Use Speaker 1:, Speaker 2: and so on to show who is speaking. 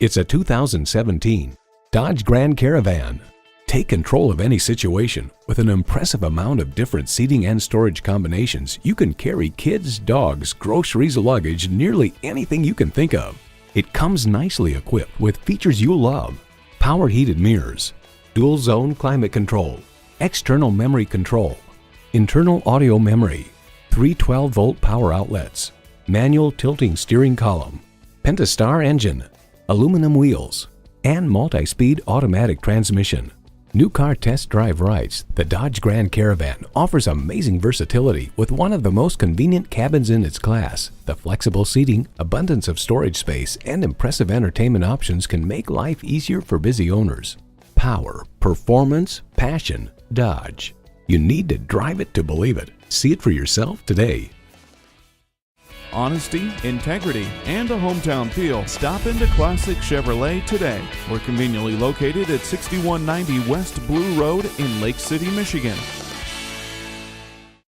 Speaker 1: It's a 2017 Dodge Grand Caravan. Take control of any situation. With an impressive amount of different seating and storage combinations, you can carry kids, dogs, groceries, luggage, nearly anything you can think of. It comes nicely equipped with features you'll love: power heated mirrors, dual zone climate control, external memory control, internal audio memory, 3 12-volt power outlets, manual tilting steering column, Pentastar engine, aluminum wheels, and multi-speed automatic transmission. New car test drive writes, the Dodge Grand Caravan offers amazing versatility with one of the most convenient cabins in its class. The flexible seating, abundance of storage space, and impressive entertainment options can make life easier for busy owners. Power, performance, passion, Dodge. You need to drive it to believe it. See it for yourself today.
Speaker 2: Honesty, integrity, and a hometown feel. Stop into Classic Chevrolet today. We're conveniently located at 6190 West Blue Road in Lake City, Michigan.